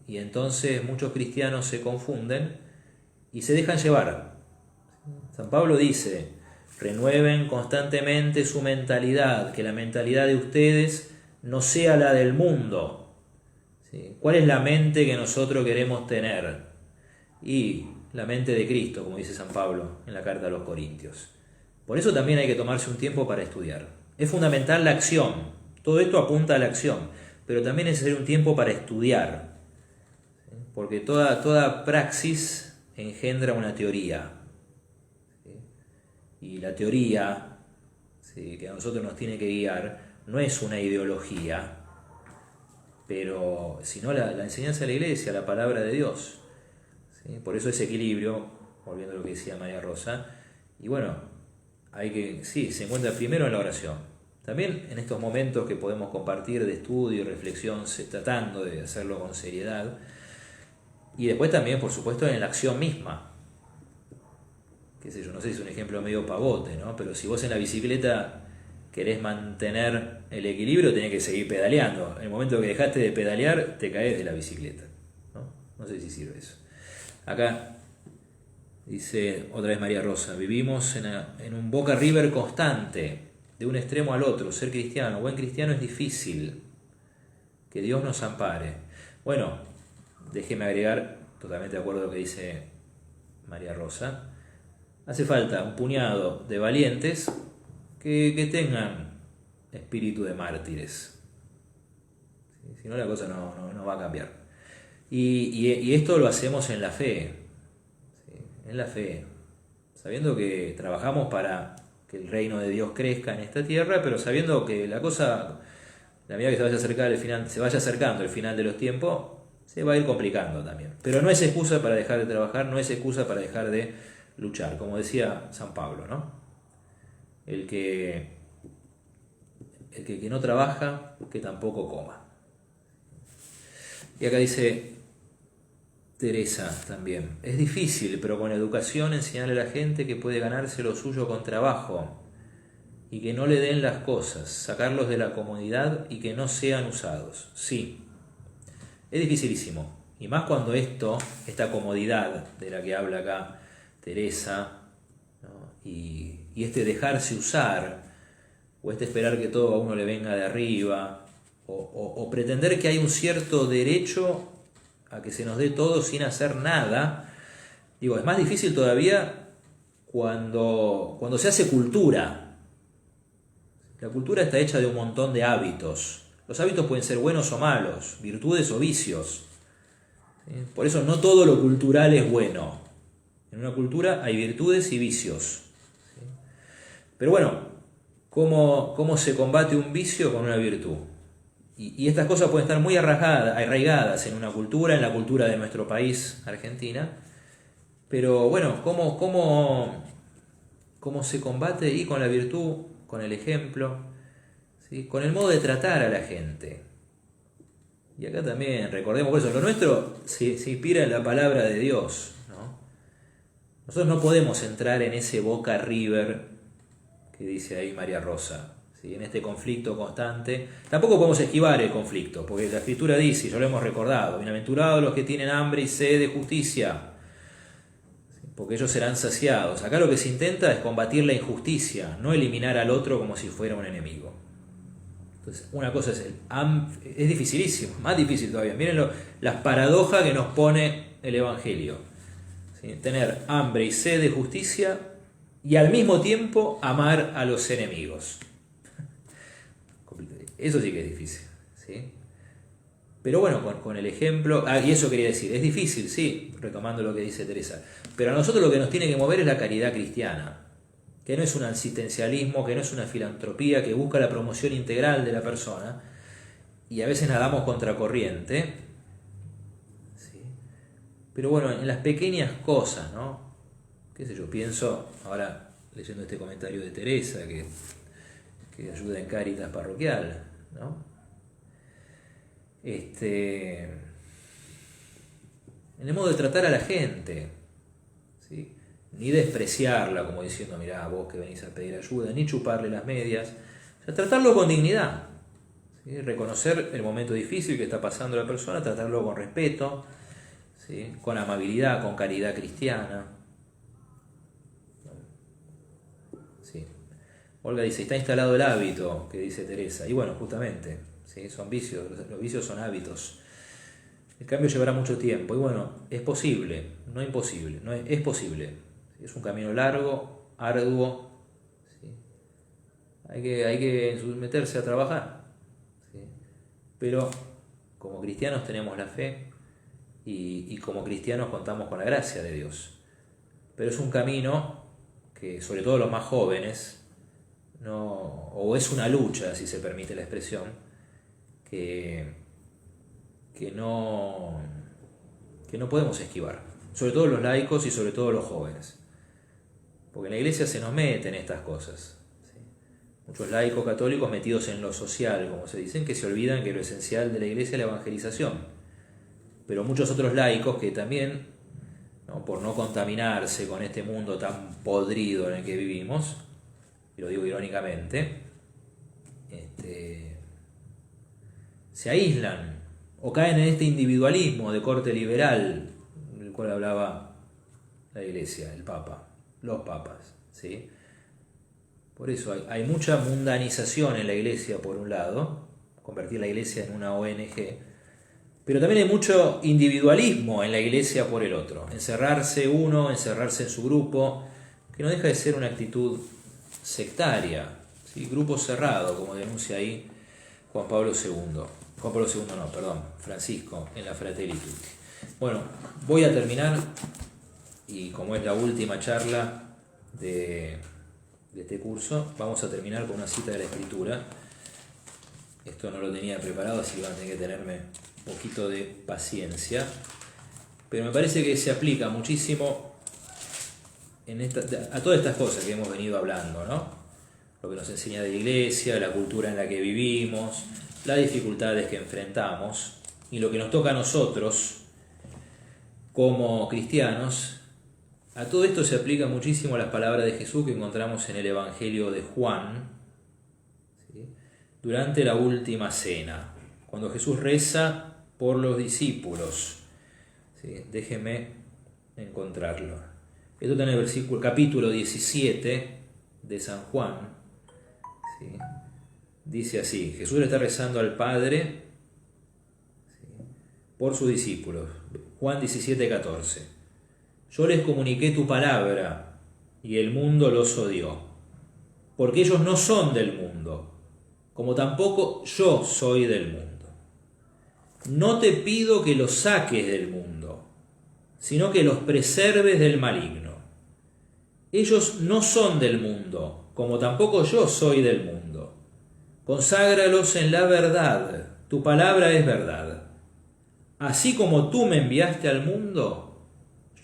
Speaker 1: Y entonces muchos cristianos se confunden y se dejan llevar. San Pablo dice, renueven constantemente su mentalidad, que la mentalidad de ustedes no sea la del mundo. ¿Sí? ¿Cuál es la mente que nosotros queremos tener? Y la mente de Cristo, como dice San Pablo en la carta a los Corintios. Por eso también hay que tomarse un tiempo para estudiar. Es fundamental la acción. Todo esto apunta a la acción, pero también es necesario un tiempo para estudiar. ¿Sí? Porque toda praxis engendra una teoría. ¿Sí? Y la teoría, ¿sí?, que a nosotros nos tiene que guiar, no es una ideología, pero sino la enseñanza de la iglesia, la palabra de Dios. ¿Sí? Por eso ese equilibrio, volviendo a lo que decía María Rosa, y bueno, se encuentra primero en la oración. También en estos momentos que podemos compartir de estudio y reflexión, tratando de hacerlo con seriedad, y después también, por supuesto, en la acción misma. Qué sé yo, no sé si es un ejemplo medio pavote, ¿no? Pero si vos en la bicicleta querés mantener el equilibrio, tenés que seguir pedaleando. En el momento que dejaste de pedalear, te caes de la bicicleta. No sé si sirve eso. Acá dice otra vez María Rosa, vivimos en un Boca River constante, de un extremo al otro. Ser cristiano, buen cristiano, es difícil. Que Dios nos ampare. Bueno, déjeme agregar, totalmente de acuerdo con lo que dice María Rosa, hace falta un puñado de valientes que tengan espíritu de mártires. ¿Sí? Si no, la cosa no va a cambiar. Y esto lo hacemos en la fe. ¿Sí? En la fe. Sabiendo que trabajamos para que el reino de Dios crezca en esta tierra, pero sabiendo que la cosa, la medida que se vaya acercando el final de los tiempos, se va a ir complicando también. Pero no es excusa para dejar de trabajar, no es excusa para dejar de luchar. Como decía San Pablo, ¿no? El que no trabaja, que tampoco coma. Y acá dice Teresa también, es difícil, pero con educación enseñarle a la gente que puede ganarse lo suyo con trabajo y que no le den las cosas, sacarlos de la comodidad y que no sean usados. Sí, es dificilísimo. Y más cuando esta comodidad de la que habla acá Teresa, ¿no?, y dejarse usar, o esperar que todo a uno le venga de arriba, o pretender que hay un cierto derecho a que se nos dé todo sin hacer nada. Digo, es más difícil todavía cuando se hace cultura. La cultura está hecha de un montón de hábitos. Los hábitos pueden ser buenos o malos, virtudes o vicios. ¿Sí? Por eso no todo lo cultural es bueno. En una cultura hay virtudes y vicios. ¿Sí? Pero bueno, ¿cómo se combate un vicio con una virtud? Y estas cosas pueden estar muy arraigadas en una cultura, en la cultura de nuestro país, Argentina, Pero bueno, ¿cómo se combate? Y con la virtud, con el ejemplo, ¿sí? Con el modo de tratar a la gente. Y acá también, recordemos por eso, lo nuestro se inspira en la palabra de Dios, ¿no? Nosotros no podemos entrar en ese Boca River que dice ahí María Rosa, ¿sí? En este conflicto constante. Tampoco podemos esquivar el conflicto, porque la Escritura dice, y ya lo hemos recordado, bienaventurados los que tienen hambre y sed de justicia, porque ellos serán saciados. Acá lo que se intenta es combatir la injusticia, no eliminar al otro como si fuera un enemigo. Entonces, una cosa es dificilísimo, más difícil todavía. Miren las paradojas que nos pone el Evangelio. ¿Sí? Tener hambre y sed de justicia y al mismo tiempo amar a los enemigos. Eso sí que es difícil, ¿sí? Pero bueno, con el ejemplo, y eso quería decir, es difícil, sí, retomando lo que dice Teresa, pero a nosotros lo que nos tiene que mover es la caridad cristiana, que no es un asistencialismo, que no es una filantropía, que busca la promoción integral de la persona, y a veces nadamos contracorriente, ¿sí? Pero bueno, en las pequeñas cosas, ¿no? Qué sé yo, pienso, ahora leyendo este comentario de Teresa, que ayuda en Cáritas parroquial, ¿no? En el modo de tratar a la gente, ¿sí? Ni despreciarla como diciendo, mirá, vos que venís a pedir ayuda, ni chuparle las medias, o sea, tratarlo con dignidad, ¿sí? Reconocer el momento difícil que está pasando la persona, tratarlo con respeto, ¿sí? Con amabilidad, con caridad cristiana. ¿Sí? Olga dice, está instalado el hábito, que dice Teresa, y bueno, justamente, ¿sí? Son vicios, los vicios son hábitos. El cambio llevará mucho tiempo, y bueno, es posible, no imposible, es posible. Es un camino largo, arduo, ¿sí? Hay que meterse a trabajar, ¿sí? Pero como cristianos tenemos la fe y como cristianos contamos con la gracia de Dios. Pero es un camino que, sobre todo los más jóvenes, o es una lucha, si se permite la expresión, que no podemos esquivar, sobre todo los laicos y sobre todo los jóvenes, porque en la iglesia se nos meten estas cosas, ¿sí? Muchos laicos católicos metidos en lo social, como se dicen, que se olvidan que lo esencial de la iglesia es la evangelización, pero muchos otros laicos que también, ¿no?, por no contaminarse con este mundo tan podrido en el que vivimos, y lo digo irónicamente, se aíslan o caen en este individualismo de corte liberal del cual hablaba la Iglesia, el Papa, los papas, ¿sí? Por eso hay mucha mundanización en la Iglesia por un lado, convertir la Iglesia en una ONG, pero también hay mucho individualismo en la Iglesia por el otro, encerrarse en su grupo, que no deja de ser una actitud sectaria, ¿sí? Grupo cerrado, como denuncia ahí Francisco en la Fratelli Tutti. Bueno, voy a terminar, y como es la última charla de este curso, vamos a terminar con una cita de la Escritura. Esto no lo tenía preparado, así que van a tener que tenerme un poquito de paciencia, pero me parece que se aplica muchísimo a todas estas cosas que hemos venido hablando, ¿no? Lo que nos enseña de la Iglesia, la cultura en la que vivimos, las dificultades que enfrentamos y lo que nos toca a nosotros como cristianos. A todo esto se aplica muchísimo las palabras de Jesús que encontramos en el Evangelio de Juan, ¿sí?, durante la última cena, cuando Jesús reza por los discípulos, ¿sí? Déjenme encontrarlo. Esto está en el capítulo 17 de San Juan, ¿sí? Dice así, Jesús le está rezando al Padre, ¿sí?, por sus discípulos. Juan 17:14. Yo les comuniqué tu palabra y el mundo los odió, porque ellos no son del mundo, como tampoco yo soy del mundo. No te pido que los saques del mundo, sino que los preserves del maligno. Ellos no son del mundo, como tampoco yo soy del mundo. Conságralos en la verdad, tu palabra es verdad. Así como tú me enviaste al mundo,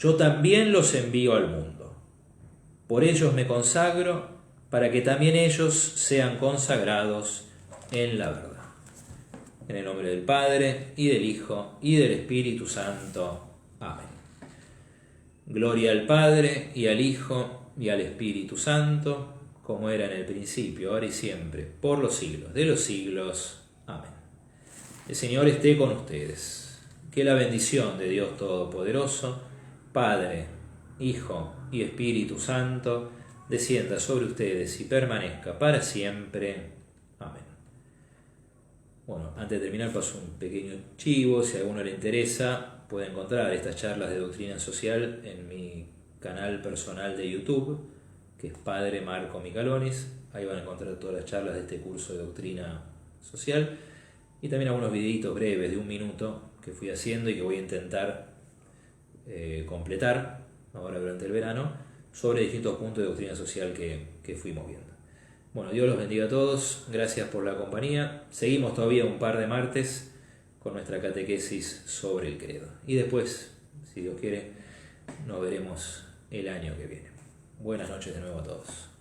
Speaker 1: yo también los envío al mundo. Por ellos me consagro, para que también ellos sean consagrados en la verdad. En el nombre del Padre, y del Hijo, y del Espíritu Santo. Amén. Gloria al Padre, y al Hijo, y al Espíritu Santo, como era en el principio, ahora y siempre, por los siglos de los siglos. Amén. El Señor esté con ustedes. Que la bendición de Dios Todopoderoso, Padre, Hijo y Espíritu Santo, descienda sobre ustedes y permanezca para siempre. Amén. Bueno, antes de terminar paso un pequeño chivo. Si a alguno le interesa, puede encontrar estas charlas de doctrina social en mi canal personal de YouTube, que es Padre Marco Micalonis. Ahí van a encontrar todas las charlas de este curso de doctrina social y también algunos videitos breves de 1 minuto que fui haciendo y que voy a intentar completar ahora durante el verano sobre distintos puntos de doctrina social que fuimos viendo. Bueno, Dios los bendiga a todos, gracias por la compañía. Seguimos todavía un par de martes con nuestra catequesis sobre el credo. Y después, si Dios quiere, nos veremos el año que viene. Buenas noches de nuevo a todos.